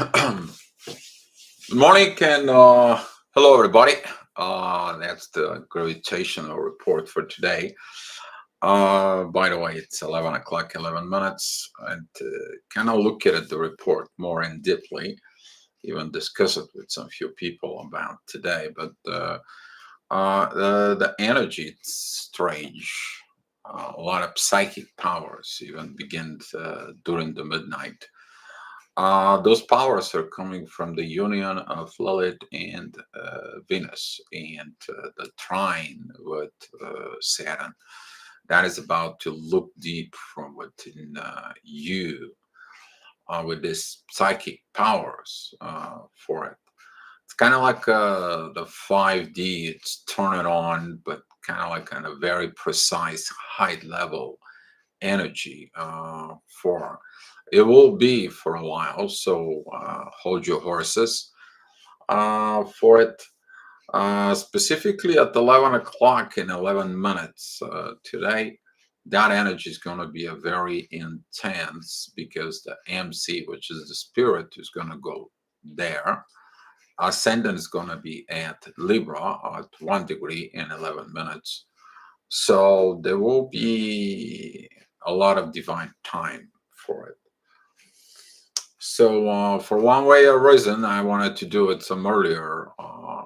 Good morning and hello, everybody. That's the gravitational report for today. By the way, it's 11 o'clock, 11 minutes, and kind of look at the report more in deeply, even discuss it with some few people about today. But the energy, it's strange. A lot of psychic powers even begin during the midnight. Those powers are coming from the union of Lilith and Venus and the trine with Saturn. That is about to look deep from within you with these psychic powers for it. It's kind of like the 5D, it's turn it on, but kind of like on a very precise high level energy for it will be for a while, so hold your horses for it. Specifically at 11 o'clock in 11 minutes today, that energy is going to be a very intense because the MC, which is the spirit, is going to go there. Ascendant is going to be at Libra at 1 degree in 11 minutes. So there will be a lot of divine time for it. So for one way or reason, I wanted to do it some earlier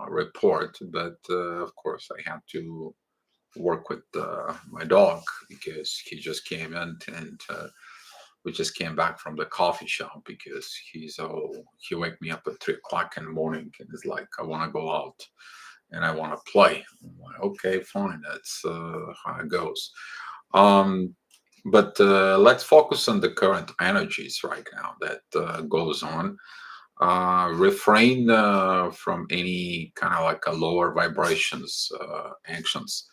report, but of course I had to work with my dog because he just came in and we just came back from the coffee shop because he wake me up at 3 o'clock in the morning and is like, I want to go out and I want to play. I'm like, okay, fine, that's how it goes. But let's focus on the current energies right now that goes on. Refrain from any kind of like a lower vibrations actions.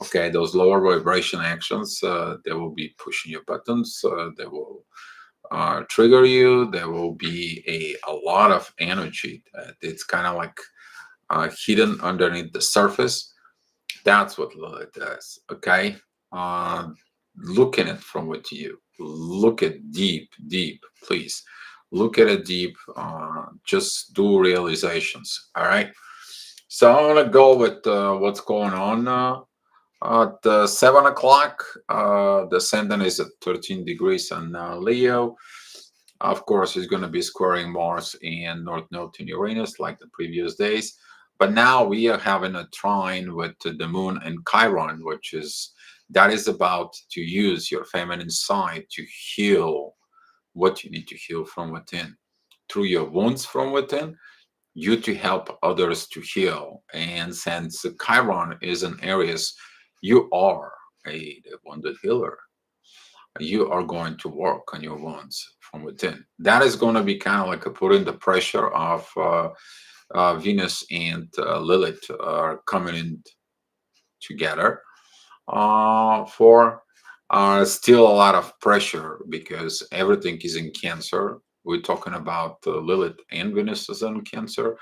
Okay, those lower vibration actions, they will be pushing your buttons. They will trigger you. There will be a lot of energy that it's kind of like hidden underneath the surface. That's what Lilith does. Okay. Look at it from with you. Look at deep, deep, please. Look at it deep. Just do realizations. All right. So I'm gonna go with what's going on at 7 o'clock. The ascendant is at 13 degrees on Leo. Of course, it's going to be squaring Mars and North Node in Uranus like the previous days. But now we are having a trine with the moon and Chiron, which is that is about to use your feminine side to heal what you need to heal from within through your wounds from within, you to help others to heal. And since Chiron is in Aries, you are a wounded healer. You are going to work on your wounds from within. That is going to be kind of like a putting the pressure of Venus and Lilith are coming in together for still a lot of pressure because everything is in Cancer. We're talking about Lilith and Venus is in Cancer.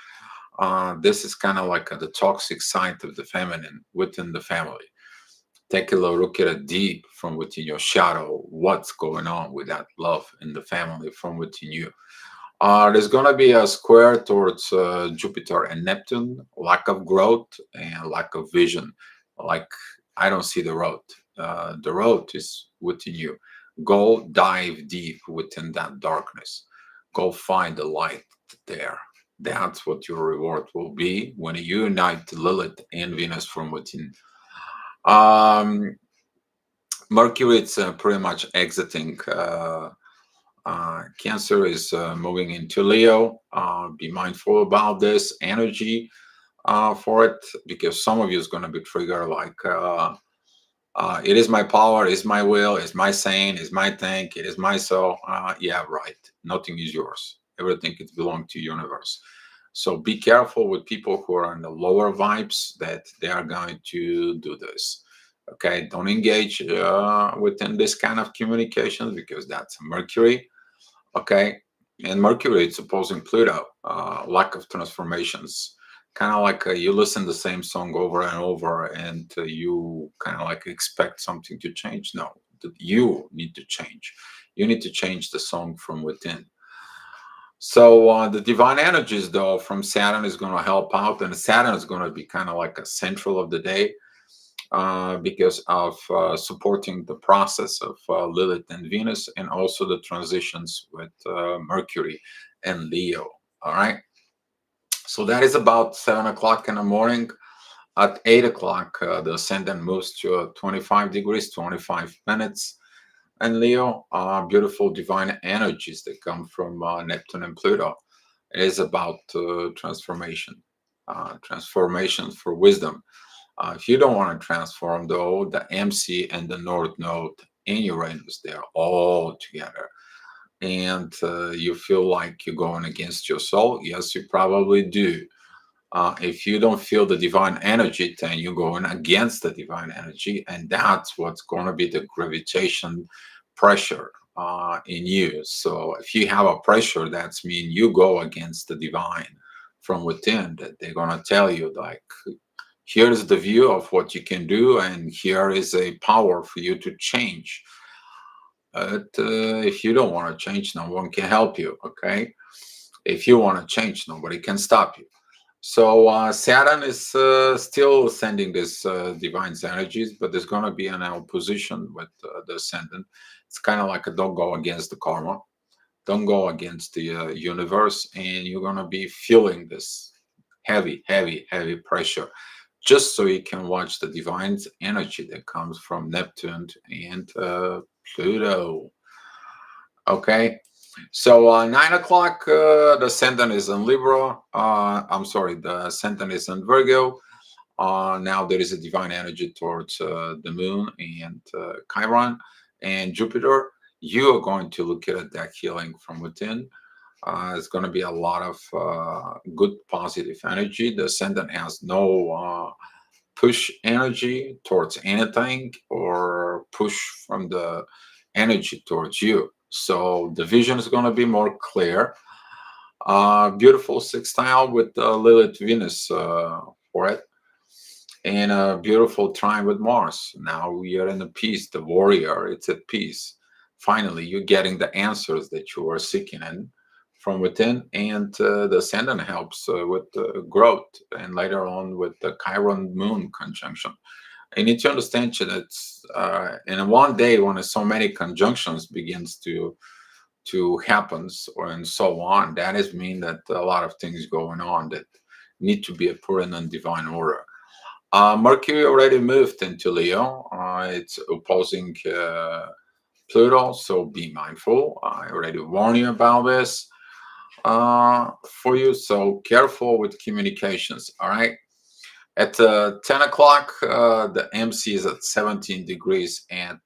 This is kind of like the toxic side of the feminine within the family. Take a look at it deep from within your shadow. What's going on with that love in the family from within you? There's going to be a square towards Jupiter and Neptune, lack of growth and lack of vision. Like, I don't see the road. The road is within you. Go dive deep within that darkness. Go find the light there. That's what your reward will be when you unite Lilith and Venus from within. Um, Mercury, it's pretty much exiting. Cancer is moving into Leo. Be mindful about this energy for it because some of you is going to be triggered like it is my power, it's my will, it's my saying, it's my thing, it is my soul. Yeah, right. Nothing is yours. Everything it belongs to universe. So be careful with people who are in the lower vibes that they are going to do this. Okay, don't engage within this kind of communications because that's Mercury. Okay, and Mercury it's opposing Pluto. Lack of transformations, kind of like you listen the same song over and over and you kind of like expect something to change. No, you need to change. You need to change the song from within. So the divine energies, though, from Saturn is going to help out, and Saturn is going to be kind of like a central of the day because of supporting the process of Lilith and Venus, and also the transitions with Mercury and Leo. All right. So that is about 7 o'clock in the morning. At 8 o'clock, the ascendant moves to 25 degrees, 25 minutes. And Leo, beautiful divine energies that come from Neptune and Pluto. It is about transformation, transformation for wisdom. If you don't want to transform, though, the MC and the North Node in Uranus, they're all together. And you feel like you're going against your soul. Yes, you probably do. If you don't feel the divine energy, then you're going against the divine energy, and that's what's going to be the gravitation pressure in you. So if you have a pressure, that's mean you go against the divine from within. That they're going to tell you like, here is the view of what you can do, and here is a power for you to change. But if you don't want to change, no one can help you. Okay, if you want to change, nobody can stop you. So Saturn is still sending this divine energies, but there's going to be an opposition with the ascendant. It's kind of like a don't go against the karma, don't go against the universe, and you're going to be feeling this heavy, heavy, heavy pressure, just so you can watch the divine energy that comes from Neptune and Pluto. Okay. So 9 o'clock, the ascendant is in Libra. I'm sorry, the ascendant is in Virgo. Now there is a divine energy towards the moon and Chiron and Jupiter. You are going to look at that healing from within. It's going to be a lot of good positive energy. The ascendant has no push energy towards anything or push from the energy towards you. So the vision is going to be more clear. Beautiful sextile with Lilith Venus for it, and a beautiful trine with Mars. Now we are in a peace. The warrior, it's at peace. Finally, you're getting the answers that you are seeking in from within, and the ascendant helps with growth, and later on with the Chiron Moon conjunction. I need to understand that in one day when so many conjunctions begins to happens or and so on, that is mean that a lot of things going on that need to be put in divine order. Mercury already moved into Leo. It's opposing Pluto, so be mindful. I already warned you about this for you, so careful with communications. All right. At 10 o'clock, the MC is at 17 degrees at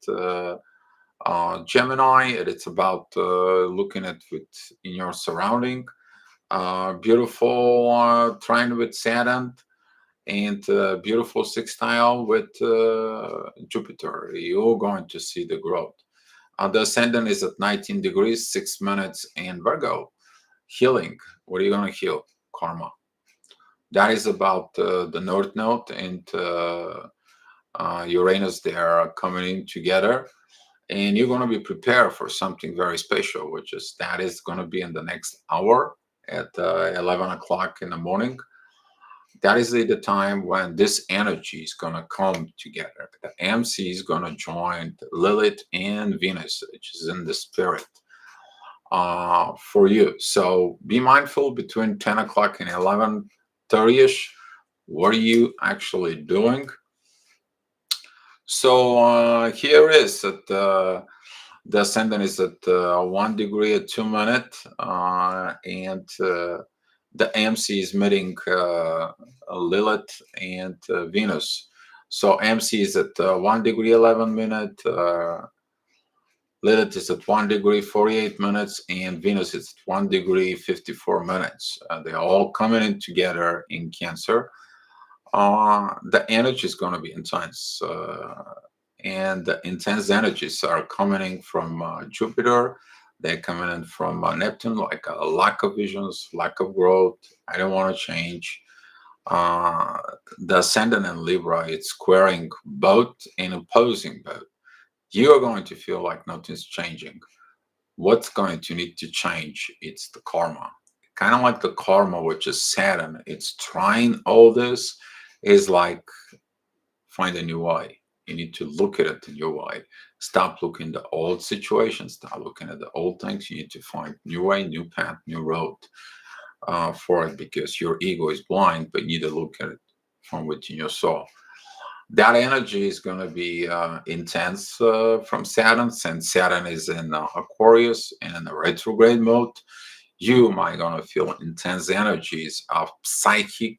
Gemini. It's about looking at in your surrounding. Beautiful trine with Saturn and beautiful sextile with Jupiter. You're going to see the growth. The ascendant is at 19 degrees, 6 minutes, and Virgo. Healing. What are you going to heal? Karma. That is about the North Node and Uranus. They are coming in together, and you're going to be prepared for something very special, which is that is going to be in the next hour at 11 o'clock in the morning. That is the time when this energy is going to come together. The MC is going to join Lilith and Venus, which is in the spirit for you. So be mindful between 10 o'clock and 11:30ish. What are you actually doing? So here is at the ascendant is at 1 degree at 2 minutes, and the MC is meeting Lilith and Venus. So MC is at 1 degree 11 minutes. Lilith is at 1 degree 48 minutes, and Venus is at 1 degree 54 minutes. They're all coming in together in Cancer. The energy is going to be intense, and the intense energies are coming in from Jupiter. They're coming in from Neptune, like a lack of visions, lack of growth. I don't want to change. The ascendant in Libra, it's squaring both and opposing both. You are going to feel like nothing's changing. what's going to need to change? It's the karma. Kind of like the karma, which is Saturn. It's trying all this, is like find a new way. You need to look at it a new way. Stop looking at the old situations. Stop looking at the old things. You need to find new way, new path, new road for it, because your ego is blind, but you need to look at it from within your soul. That energy is going to be intense from Saturn, since Saturn is in Aquarius and in the retrograde mode. You might going to feel intense energies of psychic,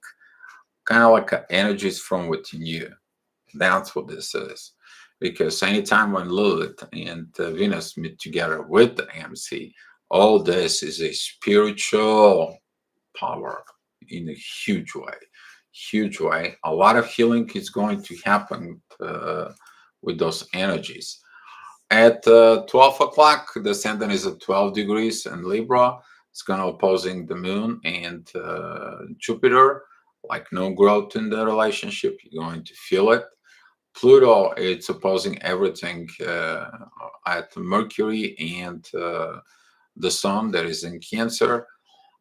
kind of like energies from within you. That's what this is. Because anytime when Lilith and Venus meet together with the MC, all this is a spiritual power in a huge way. Huge way. A lot of healing is going to happen with those energies. At 12 o'clock, the ascendant is at 12 degrees in Libra. It's going to opposing the moon and Jupiter. Like no growth in the relationship. You're going to feel it. Pluto, it's opposing everything at Mercury and the Sun that is in Cancer.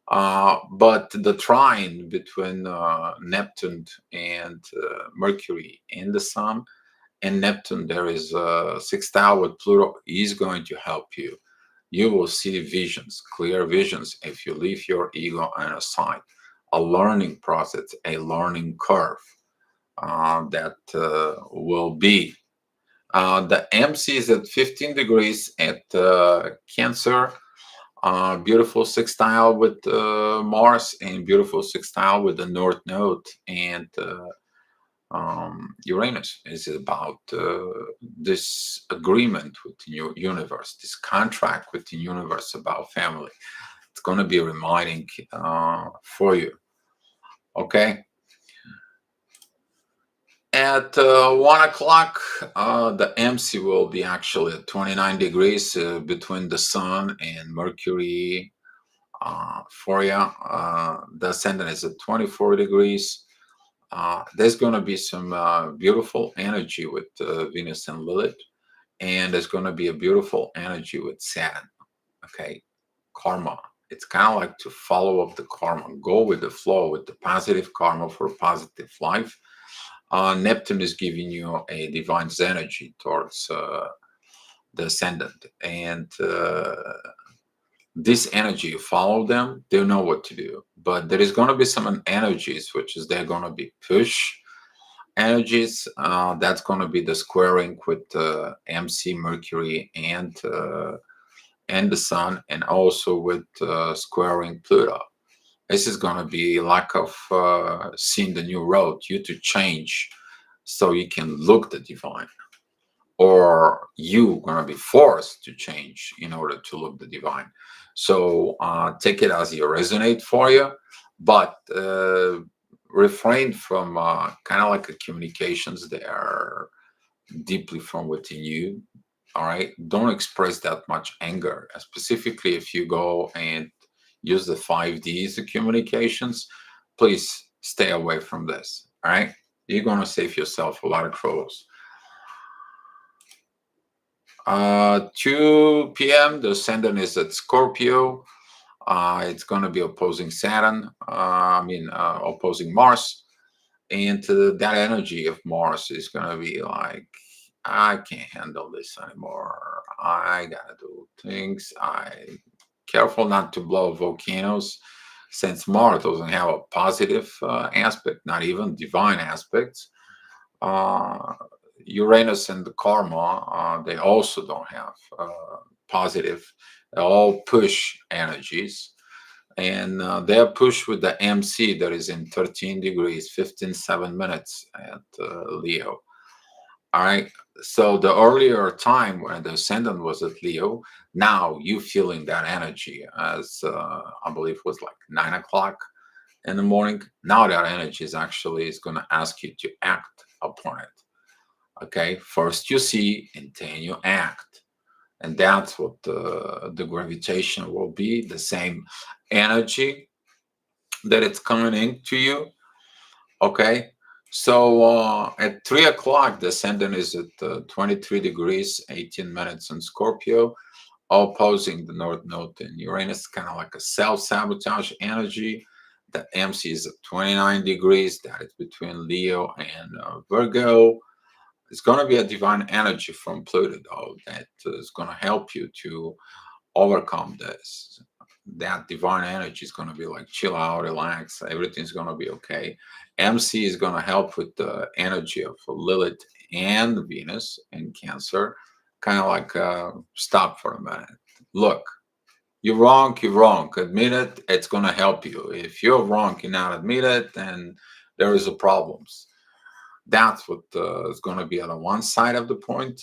But the trine between Neptune and Mercury and the Sun and Neptune, there is a sextile with Pluto, is going to help you. You will see visions, clear visions, if you leave your ego on a side. A learning process, a learning curve that will be. The MC is at 15 degrees at Cancer. Beautiful sextile with Mars, and beautiful sextile with the North Node and Uranus. Is about this agreement with the universe, this contract with the universe about family. It's going to be reminding for you. Okay. At 1 o'clock, the MC will be actually at 29 degrees between the Sun and Mercury for you. The ascendant is at 24 degrees. There's going to be some beautiful energy with Venus and Lilith, and there's going to be a beautiful energy with Saturn. Okay, karma. It's kind of like to follow up the karma, go with the flow with the positive karma for a positive life. Neptune is giving you a divine energy towards the ascendant, and this energy, you follow them, they know what to do. But there is going to be some energies, which is they're going to be push energies. That's going to be the squaring with MC, Mercury, and the Sun, and also with squaring Pluto. This is going to be lack of seeing the new road, you to change so you can look the divine, or you going to be forced to change in order to look the divine. So take it as you resonate for you, but refrain from kind of like a communications that are deeply from within you. All right, don't express that much anger, specifically if you go and use the 5Ds of communications. Please stay away from this. All right, you're going to save yourself a lot of troubles. 2 p.m. the ascendant is at Scorpio. It's going to be opposing Saturn. Opposing Mars, and that energy of Mars is going to be like, I can't handle this anymore. I gotta do things. Careful not to blow volcanoes, since Mars doesn't have a positive aspect, not even divine aspects. Uranus and the karma, they also don't have positive. They're all push energies. And they're pushed with the MC that is in 13 degrees, 7 minutes at Leo. All right. So the earlier time when the ascendant was at Leo, now you feeling that energy as I believe it was like 9 o'clock in the morning. Now that energy is going to ask you to act upon it. Okay. First you see, and then you act. And that's what the gravitation will be, the same energy that it's coming into you. Okay. So at 3 o'clock, the ascendant is at 23 degrees, 18 minutes in Scorpio. opposing the North Node in Uranus, kind of like a self-sabotage energy. The MC is at 29 degrees. That is between Leo and Virgo. It's going to be a divine energy from Pluto, though, that is going to help you to overcome this. That divine energy is going to be like chill out, relax, everything's going to be okay. MC is going to help with the energy of Lilith and Venus in Cancer, kind of like stop for a minute. Look, you're wrong, you're wrong. Admit it, it's going to help you. If you're wrong, you not admit it, then there is a problems. That's what is going to be on the one side of the point.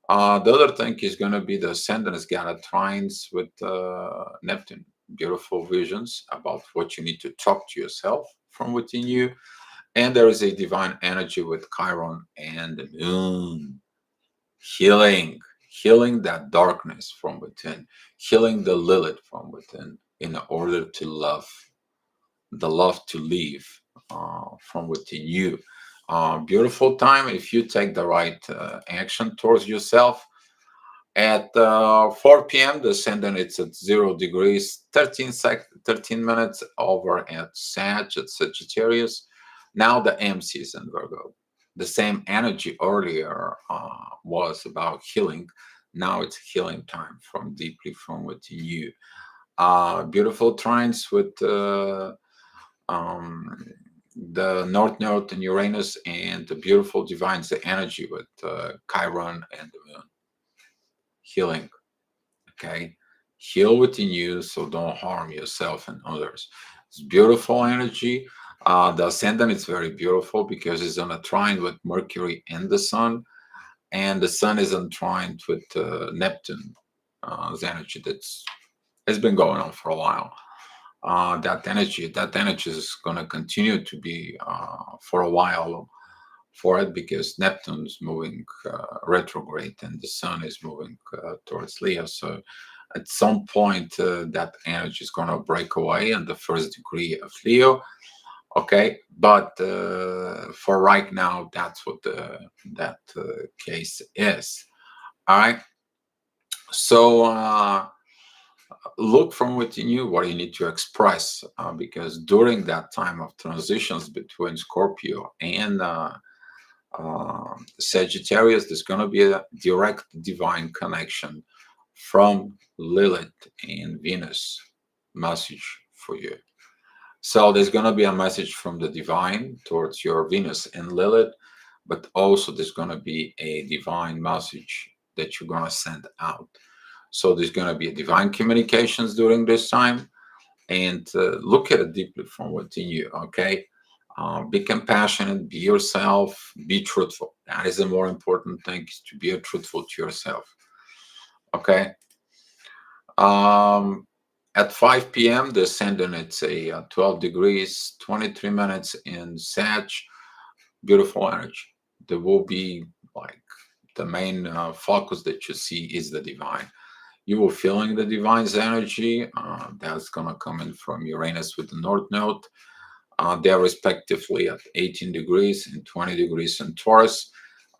The other thing is going to be the ascendant has got a trines with Neptune. Beautiful visions about what you need to talk to yourself from within you. And there is a divine energy with Chiron and the moon. Healing that darkness from within, healing the Lilith from within in order to love, the love to live from within you. Beautiful time if you take the right action towards yourself. At 4 p.m., the ascendant it's at 0 degrees, 13 minutes over at Sag, at Sagittarius. Now the MC is in Virgo. The same energy earlier was about healing. Now it's healing time from deeply from within you. Beautiful trines with the North Node and Uranus, and the beautiful divines, the energy with Chiron and the moon. Healing, okay? Heal within you, so don't harm yourself and others. It's beautiful energy. The ascendant is very beautiful because it's on a trine with Mercury and the Sun, and the Sun is on trine with Neptune. Energy that's has been going on for a while. That energy is going to continue to be for a while for it, because Neptune's moving retrograde and the Sun is moving towards Leo. So at some point, that energy is going to break away in the first degree of Leo. Okay, but for right now, that's what that case is. All right. So look from within you what you need to express, because during that time of transitions between Scorpio and Sagittarius, there's going to be a direct divine connection from Lilith and Venus message for you. So there's going to be a message from the divine towards your Venus and Lilith, but also there's going to be a divine message that you're going to send out. So there's going to be a divine communications during this time, and look at it deeply from within you, okay? Be compassionate, be yourself, be truthful. That is the more important thing, is to be truthful to yourself, okay? At 5 p.m., the ascendant, it's a 12 degrees, 23 minutes in Sag. Beautiful energy. There will be like the main focus that you see is the divine. You will feeling the divine's energy. That's going to come in from Uranus with the North Node. They're respectively at 18 degrees and 20 degrees in Taurus.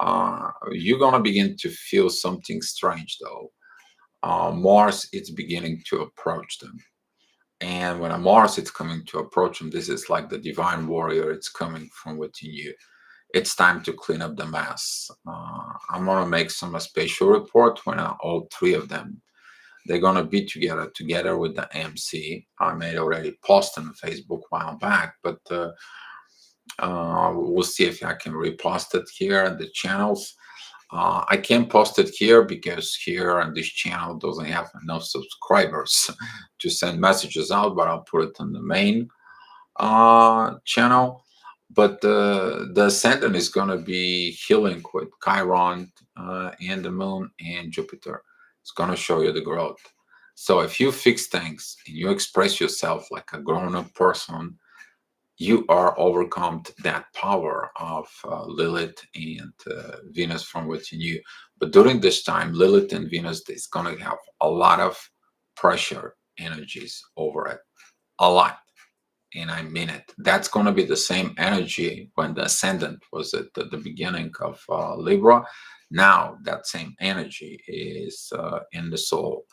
You're going to begin to feel something strange, though. Mars is beginning to approach them. And when a Mars is coming to approach them, this is like the divine warrior. It's coming from within you. It's time to clean up the mess. I'm going to make some spatial report when all three of them, they're going to be together with the MC. I made already post on Facebook a while back, but we'll see if I can repost it here in the channels. I can't post it here because here on this channel doesn't have enough subscribers to send messages out, but I'll put it on the main channel. But the ascendant is going to be healing with Chiron and the moon and Jupiter. It's going to show you the growth. So if you fix things and you express yourself like a grown-up person, you are overcome that power of Lilith and Venus from within you. But during this time, Lilith and Venus is going to have a lot of pressure energies over it. A lot. And I mean it. That's going to be the same energy when the ascendant was at the beginning of Libra. Now that same energy is in the soul.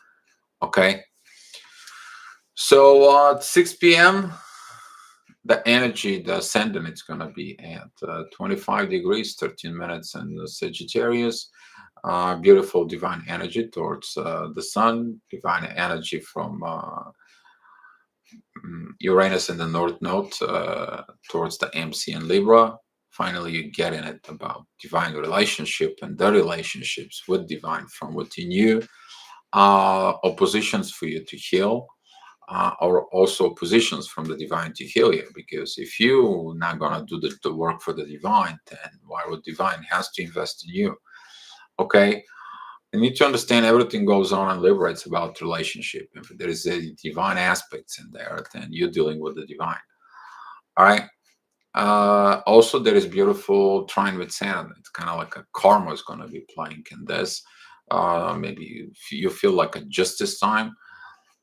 Okay. So at 6 p.m., the energy, the ascendant, it's going to be at 25 degrees, 13 minutes in the Sagittarius. Beautiful divine energy towards the sun, divine energy from Uranus in the North Node towards the MC in Libra. Finally, you get in it about divine relationship and the relationships with divine from within you. Oppositions for you to heal, or also positions from the divine to heal you. Because if you're not gonna do the work for the divine, then why would divine has to invest in you? Okay, you need to understand everything goes on in Libra. It's about relationship. If there is a divine aspects in there, then you're dealing with the divine. All right. Also, there is beautiful trine with Saturn. It's kind of like a karma is going to be playing in this. Maybe you feel like a justice time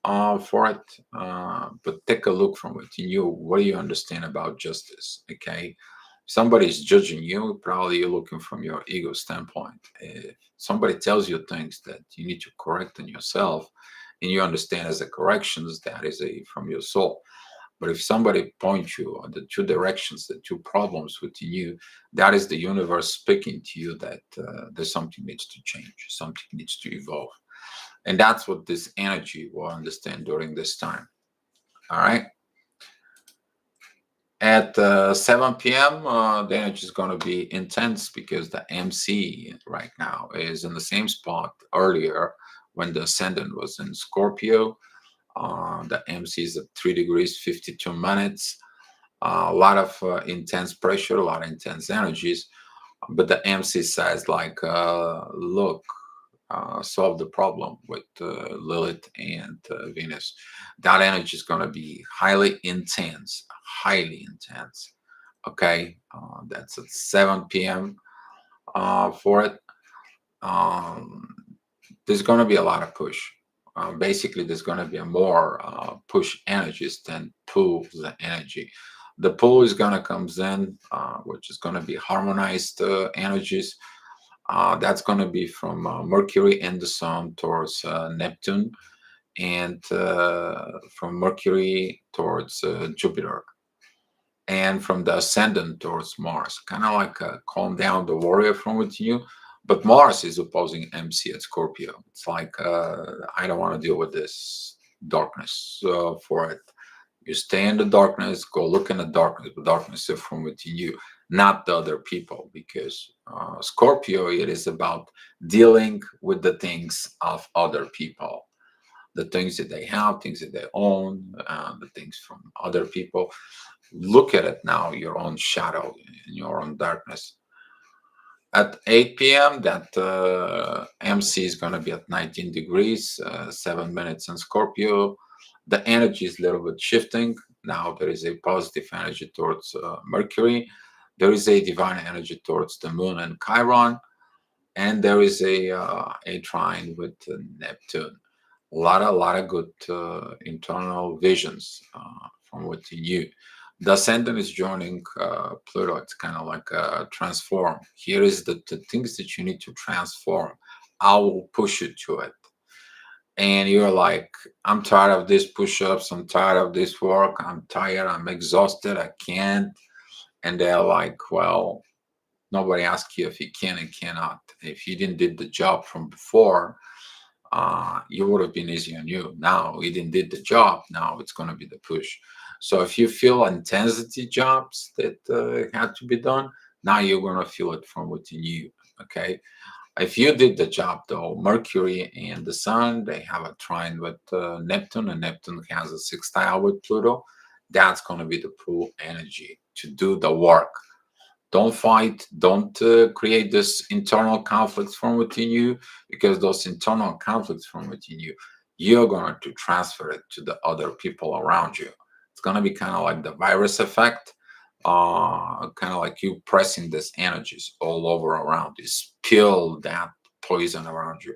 for it. But take a look from within you. What do you understand about justice? Okay. Somebody's judging you, probably you're looking from your ego standpoint. If somebody tells you things that you need to correct in yourself, and you understand as a corrections, that is a from your soul. But if somebody points you on the two directions, the two problems within you, that is the universe speaking to you that there's something needs to change, something needs to evolve. And that's what this energy will understand during this time. All right. At 7 p.m., the energy is going to be intense because the MC right now is in the same spot earlier when the ascendant was in Scorpio. The MC is at 3 degrees, 52 minutes. A lot of intense pressure, a lot of intense energies. But the MC says, like, look, solve the problem with Lilith and Venus. That energy is going to be highly intense, highly intense. Okay, that's at 7 p.m. For it. Um, there's going to be a lot of push. Basically, there's going to be a more push energies than pull the energy. The pull is going to comes in, which is going to be harmonized energies. That's going to be from Mercury and the Sun towards Neptune, and from Mercury towards Jupiter, and from the ascendant towards Mars. Kind of like calm down the warrior from within you. But Mars is opposing MC at Scorpio. It's like, I don't want to deal with this darkness for it. You stay in the darkness, go look in the darkness, but darkness is from within you, not the other people. Because Scorpio, it is about dealing with the things of other people, the things that they have, things that they own, the things from other people. Look at it now, your own shadow, in your own darkness. At 8 p.m., that MC is going to be at 19 degrees, 7 minutes in Scorpio. The energy is a little bit shifting. Now there is a positive energy towards Mercury. There is a divine energy towards the moon and Chiron. And there is a trine with Neptune. A lot of good internal visions from within you. The ascendant is joining Pluto. It's kind of like transform. Here is the things that you need to transform. I will push you to it. And you're like, I'm tired of this push-ups. I'm tired of this work. I'm tired. I'm exhausted. I can't. And they're like, well, nobody asked you if you can and cannot. If you didn't did the job from before, you would have been easy on you. Now you didn't did the job. Now it's going to be the push. So if you feel intensity jobs that had to be done, now you're going to feel it from within you. Okay. If you did the job, though, Mercury and the Sun, they have a trine with Neptune, and Neptune has a sextile with Pluto. That's going to be the pull energy to do the work. Don't fight. Don't create this internal conflicts from within you, because those internal conflicts from within you, you're going to transfer it to the other people around you. It's going to be kind of like the virus effect, kind of like you pressing these energies all over around you. Spill that poison around you.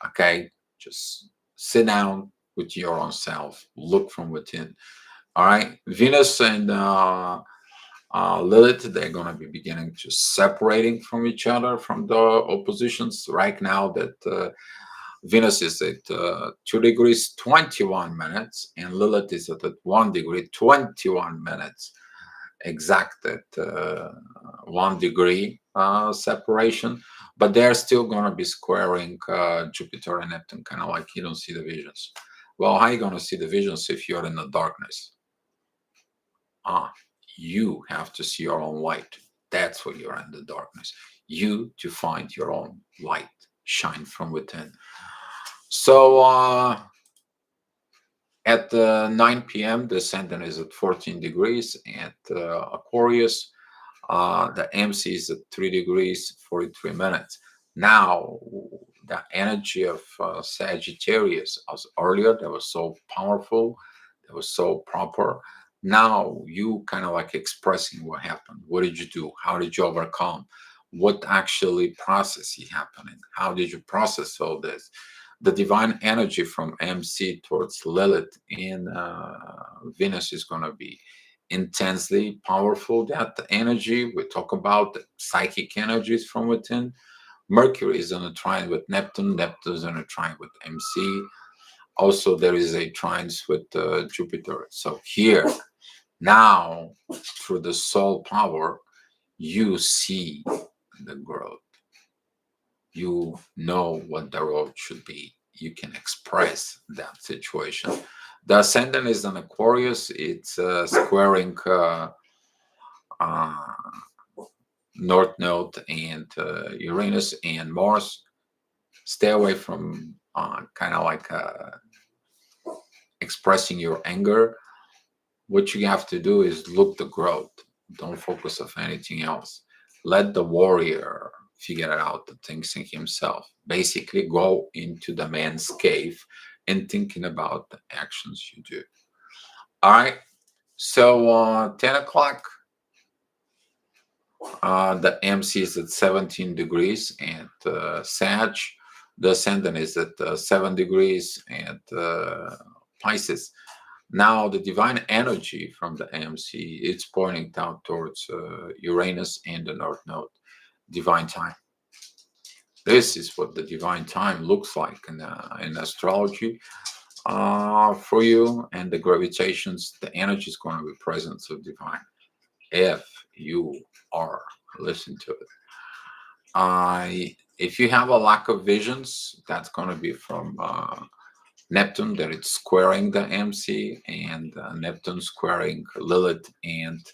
Okay, just sit down with your own self. Look from within. All right, Venus and Lilith, they're going to be beginning to separating from each other, from the oppositions right now. That Venus is at 2 degrees 21 minutes, and Lilith is at 1 degree 21 minutes, exact at 1 degree separation. But they're still going to be squaring Jupiter and Neptune, kind of like you don't see the visions. Well, how are you going to see the visions if you're in the darkness? You have to see your own light. That's why you're in the darkness. You to find your own light, shine from within. So at 9 p.m., the ascendant is at 14 degrees at Aquarius. The MC is at 3 degrees 43 minutes. Now, the energy of Sagittarius, as earlier, that was so powerful, that was so proper. Now you kind of like expressing what happened. What did you do? How did you overcome? What actually process is happening? How did you process all this? The divine energy from MC towards Lilith in Venus is going to be intensely powerful. That energy, we talk about the psychic energies from within. Mercury is on a trine with Neptune. Neptune is on a trine with MC. Also, there is a trines with Jupiter. So here, now, through the soul power, you see the growth. You know what the road should be. You can express that situation. The ascendant is an Aquarius. It's squaring uh, North Node and Uranus and Mars. Stay away from kind of like expressing your anger. What you have to do is look the growth. Don't focus on anything else. Let the warrior figure out the things in himself. Basically, go into the man's cave and thinking about the actions you do. All right. So 10 o'clock, the MC is at 17 degrees and Sag. The ascendant is at 7 degrees and Pisces. Now, the divine energy from the MC, it's pointing down towards Uranus and the North Node, divine time. This is what the divine time looks like in astrology for you, and the gravitations, the energy is going to be presence of divine if you are listening to it. If you have a lack of visions, that's going to be from Neptune, that it's squaring the MC, and Neptune squaring Lilith and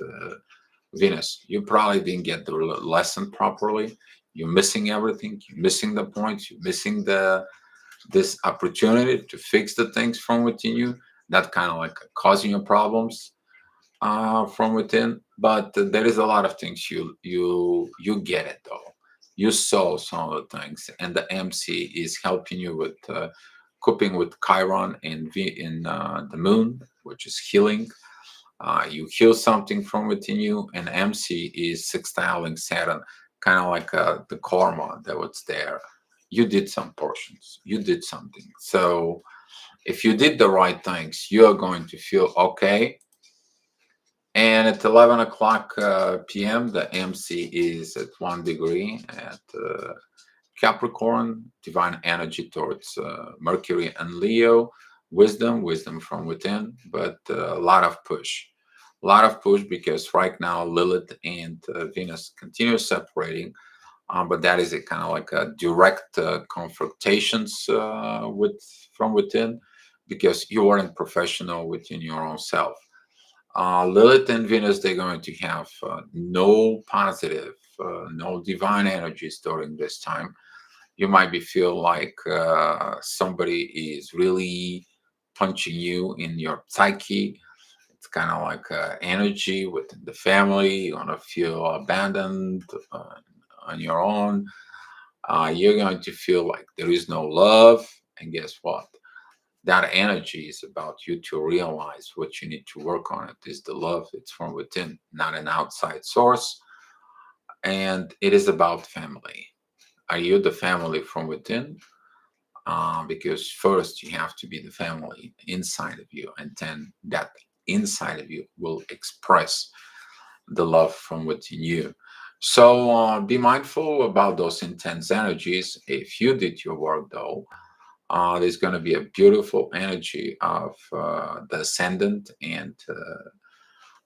Venus. You probably didn't get the lesson properly. You're missing everything. You're missing the points. You're missing this opportunity to fix the things from within you. That kind of like causing you problems from within. But there is a lot of things you get it though. You saw some of the things, and the MC is helping you with coping with Chiron in the moon, which is healing. You heal something from within you, and MC is sextiling Saturn, kind of like the karma that was there. You did some portions, you did something. So if you did the right things, you are going to feel okay. And at 11 o'clock p.m., the MC is at 1 degree at Capricorn, divine energy towards Mercury and Leo, wisdom from within, but a lot of push. A lot of push because right now Lilith and Venus continue separating, but that is a kind of like a direct confrontations from within because you aren't professional within your own self. Lilith and Venus, they're going to have no positive, no divine energies during this time. You might be feel like somebody is really punching you in your psyche. It's kind of like energy within the family. You're gonna feel abandoned on your own. You're going to feel like there is no love. And guess what? That energy is about you to realize what you need to work on. It is the love. It's from within, not an outside source. And it is about family. Are you the family from within? Because first you have to be the family inside of you, and then that inside of you will express the love from within you. So be mindful about those intense energies. If you did your work, though, There's going to be a beautiful energy of the ascendant and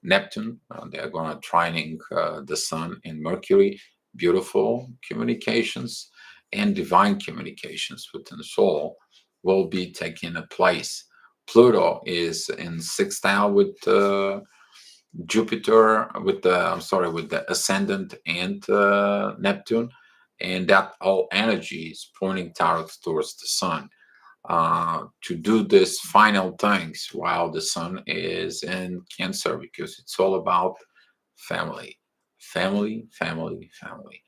Neptune. They are going to trining the Sun and Mercury. Beautiful communications and divine communications within the soul will be taking a place. Pluto is in sextile with Jupiter, with the with the ascendant and Neptune, and that all energy is pointing towards the Sun to do this final things while the Sun is in Cancer, because it's all about family, family, family, family.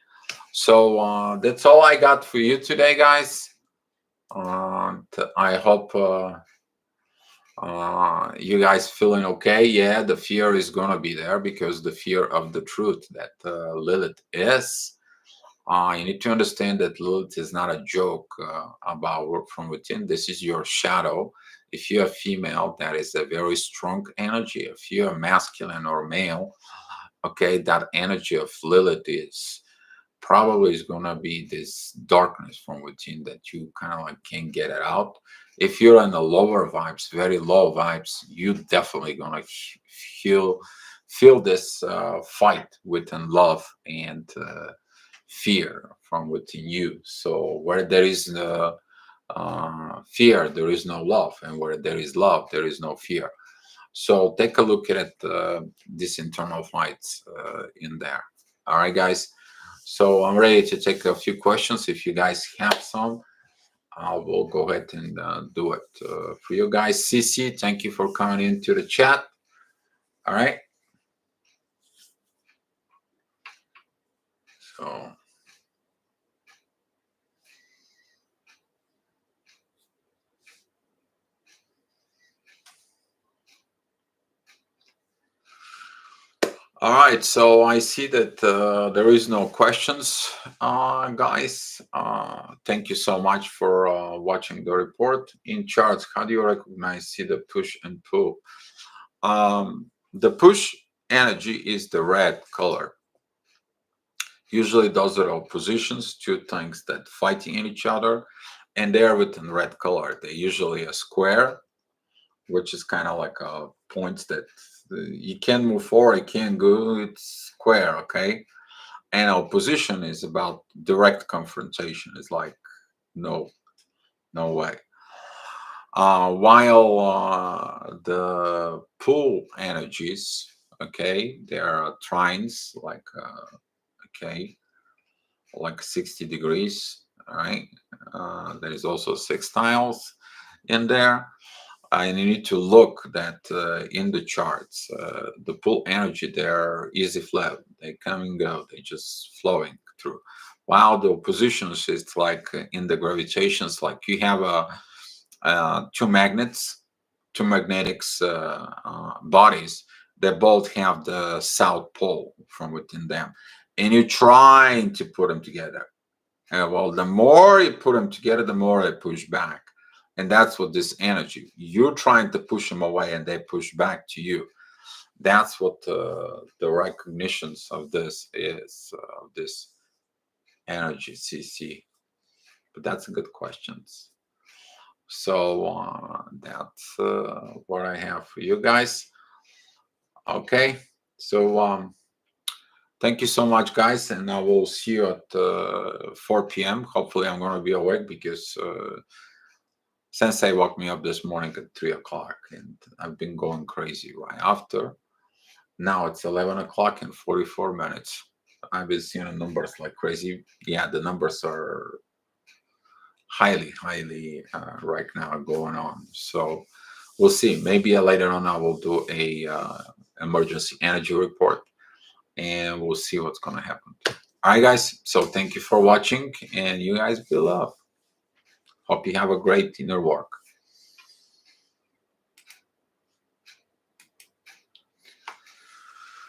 So that's all I got for you today, guys. I hope you guys feeling okay. Yeah, the fear is gonna be there because the fear of the truth that Lilith is. You need to understand that Lilith is not a joke about work from within. This is your shadow. If you're a female, that is a very strong energy. If you're masculine or male, okay, that energy of Lilith is probably is gonna be this darkness from within that you kind of like can't get it out. If you're in the lower vibes, very low vibes, you definitely gonna feel this fight within love and fear from within you. So where there is fear, there is no love, and where there is love, there is no fear. So take a look at this internal fights in there. All right, guys. So I'm ready to take a few questions. If you guys have some, I will go ahead and do it for you guys. CC, thank you for coming into the chat. All right. So. All right, so I see that there is no questions, guys. Thank you so much for watching the report. In charts, how do you recognize, see the push and pull? The push energy is the red color. Usually those are oppositions, two things that fighting in each other, and they are within red color. They're usually a square, which is kind of like a point that you can move forward, you can't go, it's square, okay? And opposition is about direct confrontation. It's like, no way. While the pull energies, okay, there are trines, like, okay, like 60 degrees, all right? There is also sextiles in there. And you need to look that in the charts, the pull energy, they're easy flow. They come and go. They just flowing through. While the oppositions, it's like in the gravitations, like you have two magnets, two magnetics bodies that both have the south pole from within them. And you're trying to put them together. Well, the more you put them together, the more they push back. And that's what this energy, you're trying to push them away and they push back to you. That's what the recognitions of this is, this energy, CC. But that's a good question. So that's what I have for you guys. Okay. So thank you so much, guys. And I will see you at 4 p.m. Hopefully I'm going to be awake because Sensei woke me up this morning at 3 o'clock, and I've been going crazy right after. Now it's 11 o'clock and 44 minutes. I've been seeing the numbers like crazy. Yeah, the numbers are highly right now going on. So we'll see. Maybe later on I will do a emergency energy report, and we'll see what's going to happen. All right, guys. So thank you for watching, and you guys be loved. Hope you have a great inner work.